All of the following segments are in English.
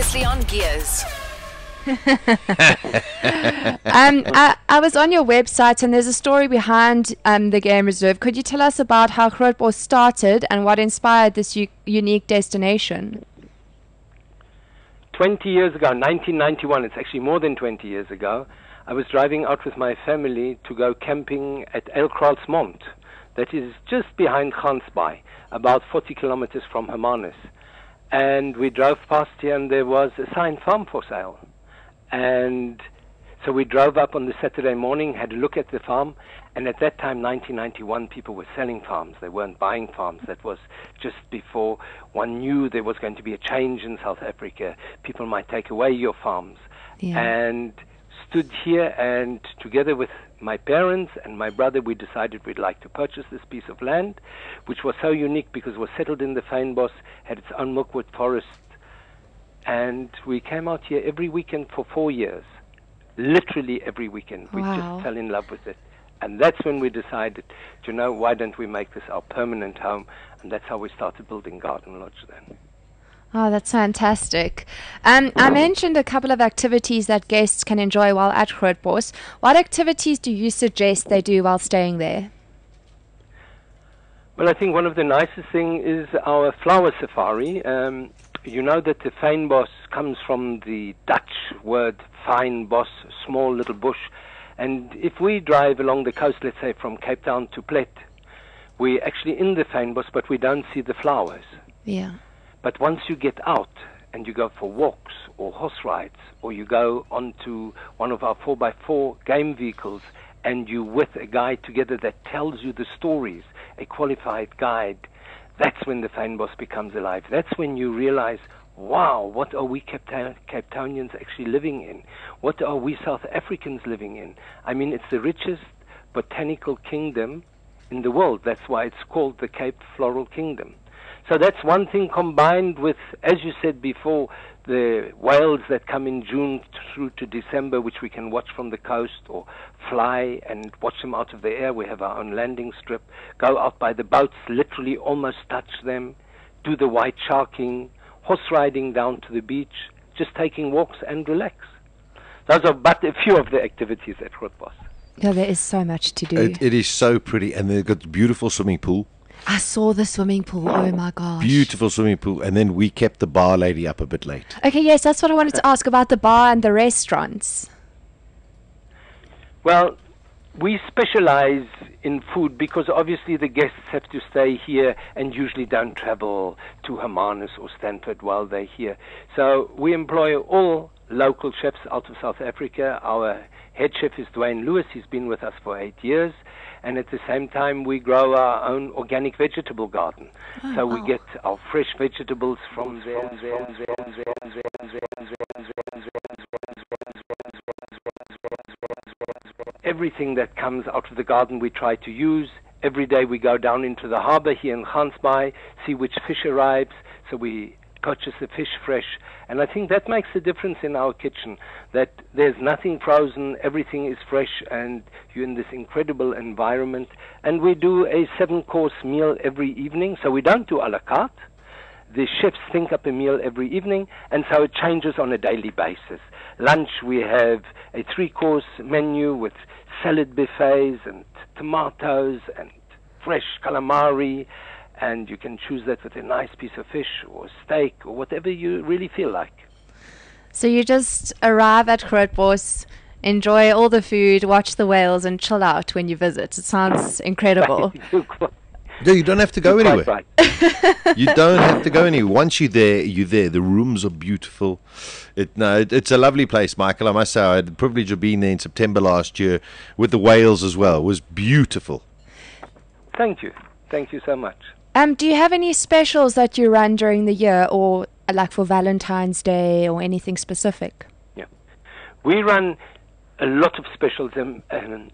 Previously on Gears. I was on your website and there's a story behind the game reserve. Could you tell us about how Grootbos started and what inspired this unique destination? 20 years ago, 1991, it's actually more than 20 years ago, I was driving out with my family to go camping at Elkraalsmond. That is just behind Gansbaai, about 40 kilometers from Hermanus. And we drove past here and there was a sign, farm for sale. And so we drove up on the Saturday morning, had a look at the farm, and at that time, 1991, people were selling farms. They weren't buying farms. That was just before one knew there was going to be a change in South Africa. People might take away your farms. Yeah. And stood here, and together with my parents and my brother, we decided we'd like to purchase this piece of land, which was so unique because it was settled in the Fynbos, had its own milkwood forest, and we came out here every weekend for 4 years. Literally every weekend. We Wow. just fell in love with it. And that's when we decided, why don't we make this our permanent home? And that's how we started building Garden Lodge then. Oh, that's fantastic. I mentioned a couple of activities that guests can enjoy while at Grootbos. What activities do you suggest they do while staying there? Well, I think one of the nicest things is our flower safari. You know that the fynbos comes from the Dutch word fynbos, small little bush. And if we drive along the coast, let's say from Cape Town to Plet, we're actually in the fynbos, but we don't see the flowers. Yeah. But once you get out and you go for walks or horse rides, or you go onto one of our 4x4 game vehicles and you with a guide together that tells you the stories, a qualified guide, that's when the fynbos becomes alive. That's when you realize, wow, what are we Cape Townians actually living in? What are we South Africans living in? I mean, it's the richest botanical kingdom in the world. That's why it's called the Cape Floral Kingdom. So that's one thing, combined with, as you said before, the whales that come in June through to December, which we can watch from the coast or fly and watch them out of the air. We have our own landing strip. Go out by the boats, literally almost touch them. Do the white sharking, horse riding down to the beach, just taking walks and relax. Those are but a few of the activities at Grootbos. Yeah, there is so much to do. It is so pretty, and they've got a beautiful swimming pool. I saw the swimming pool. Oh my gosh. Beautiful swimming pool, and then we kept the bar lady up a bit late. Okay, yes, that's what I wanted to ask about the bar and the restaurants. Well, we specialize in food because obviously the guests have to stay here and usually don't travel to Hermanus or Stanford while they're here. So we employ all local chefs out of South Africa. Our head chef is Dwayne Lewis. He's been with us for 8 years. And at the same time, we grow our own organic vegetable garden. So we get our fresh vegetables from there. Everything that comes out of the garden we try to use. Every day we go down into the harbor here in Gansbaai, see which fish arrives. So we purchase the fish fresh. And I think that makes a difference in our kitchen, that there's nothing frozen, everything is fresh, and you're in this incredible environment. And we do a 7-course meal every evening, so we don't do a la carte. The chefs think up a meal every evening, and so it changes on a daily basis. Lunch, we have a 3-course menu with salad buffets and tomatoes and fresh calamari, and you can choose that with a nice piece of fish or steak or whatever you really feel like. So you just arrive at Grootbos, enjoy all the food, watch the whales, and chill out when you visit. It sounds incredible. No, you don't have to go anywhere. Right. You don't have to go anywhere. Once you're there, you're there. The rooms are beautiful. It's a lovely place, Michael. I must say, I had the privilege of being there in September last year with the whales as well. It was beautiful. Thank you. Thank you so much. Do you have any specials that you run during the year, or like for Valentine's Day or anything specific? Yeah. We run a lot of specials,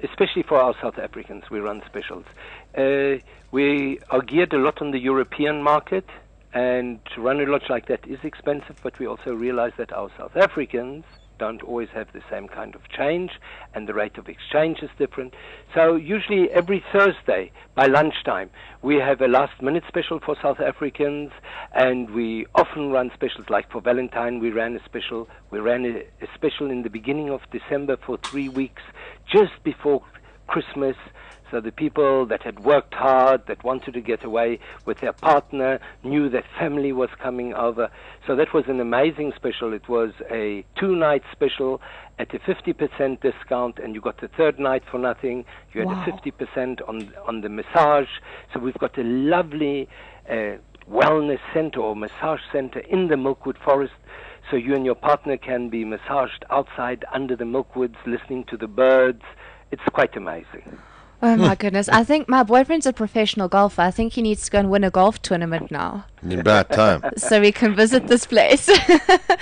especially for our South Africans, we run specials. We are geared a lot on the European market, and to run a lodge like that is expensive, but we also realize that our South Africans don't always have the same kind of change, and the rate of exchange is different. So usually every Thursday by lunchtime, we have a last-minute special for South Africans, and we often run specials. Like for Valentine, we ran a special. We ran a special in the beginning of December for 3 weeks, just before Christmas. So the people that had worked hard, that wanted to get away with their partner, knew that family was coming over. So that was an amazing special. It was a 2-night special at a 50% discount, and you got the third night for nothing. You had a 50% on the massage. So we've got a lovely wellness center or massage center in the Milkwood Forest. So you and your partner can be massaged outside under the Milkwoods, listening to the birds. It's quite amazing. Oh my goodness. I think my boyfriend's a professional golfer. I think he needs to go and win a golf tournament now. In about time. So we can visit this place.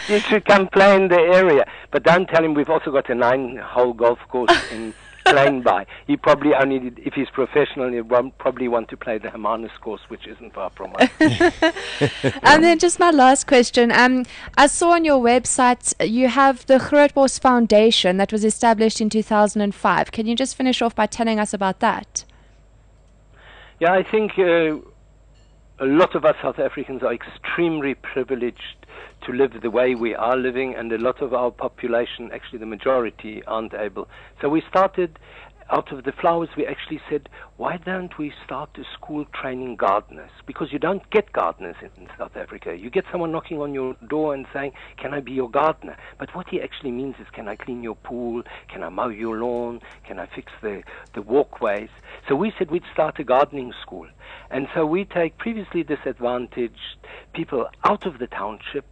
You should come play in the area. But don't tell him we've also got a 9-hole golf course in Plainby. He probably only, if he's professional, he'll probably want to play the Hermanus course, which isn't far from us. And then just my last question. I saw on your website you have the Grootbos Foundation that was established in 2005. Can you just finish off by telling us about that? Yeah, I think a lot of us South Africans are extremely privileged to live the way we are living, and a lot of our population, actually the majority, aren't able. So we started, out of the flowers, we actually said, why don't we start a school training gardeners? Because you don't get gardeners in South Africa. You get someone knocking on your door and saying, can I be your gardener? But what he actually means is, can I clean your pool? Can I mow your lawn? Can I fix the walkways? So we said we'd start a gardening school. And so we take previously disadvantaged people out of the township,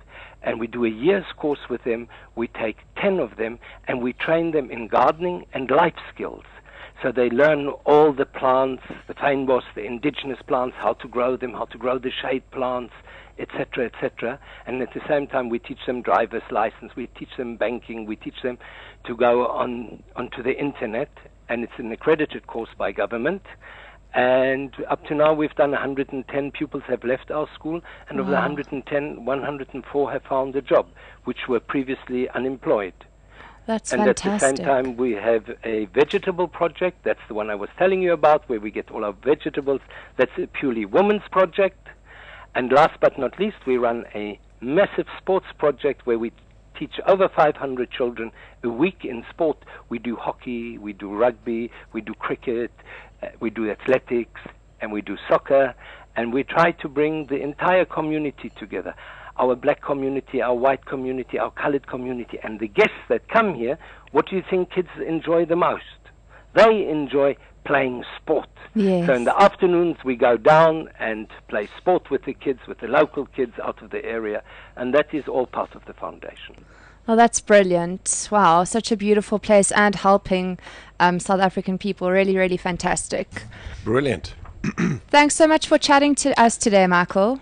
and we do a year's course with them. We take 10 of them, and we train them in gardening and life skills. So they learn all the plants, the fynbos, the indigenous plants, how to grow them, how to grow the shade plants, etc., etc. And at the same time, we teach them driver's license, we teach them banking, we teach them to go onto the internet, and it's an accredited course by government. And up to now, we've done 110 pupils have left our school, and of the 110, 104 have found a job, which were previously unemployed. That's and fantastic. At the same time, we have a vegetable project. That's the one I was telling you about, where we get all our vegetables. That's a purely women's project. And last but not least, we run a massive sports project where we teach over 500 children a week in sport. We do hockey, we do rugby, we do cricket, we do athletics, and we do soccer, and we try to bring the entire community together. Our black community, our white community, our colored community, and the guests that come here. What do you think kids enjoy the most? They enjoy playing sport. Yes. So in the afternoons we go down and play sport with the kids, with the local kids out of the area, and that is all part of the foundation. Oh, that's brilliant. Wow, such a beautiful place, and helping South African people. Really, really fantastic. Brilliant. Thanks so much for chatting to us today, Michael.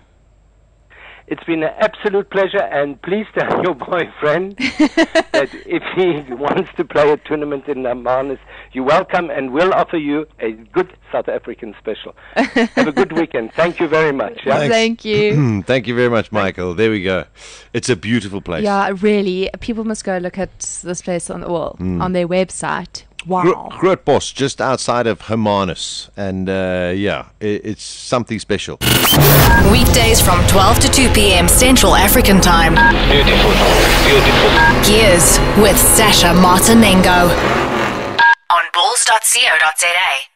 It's been an absolute pleasure, and please tell your boyfriend that if he wants to play a tournament in Hermanus, you're welcome, and we'll offer you a good South African special. Have a good weekend. Thank you very much. Yeah? Thank you. Thank you very much, Michael. There we go. It's a beautiful place. Yeah, really. People must go look at this place on their website. Wow. Grootbos, just outside of Hermanus. And it's something special. Weekdays from 12 to 2 p.m. Central African Time. Beautiful. Beautiful. Gears with Sasha Martinengo on bulls.co.za.